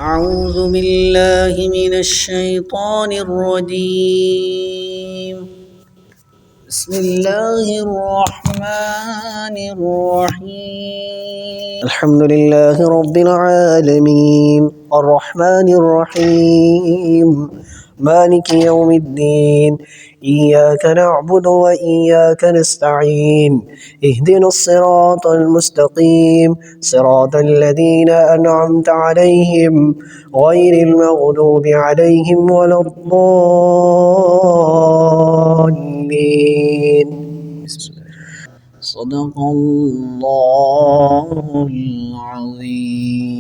أعوذ بالله من الشيطان الرجيم. بسم الله الرحمن الرحيم. الحمد لله رب العالمين الرحمن الرحيم مالك يوم الدين. إياك نعبد وإياك نستعين. اهدنا الصراط المستقيم صراط الذين أنعمت عليهم غير المغضوب عليهم ولا الضالين. صدق الله العظيم.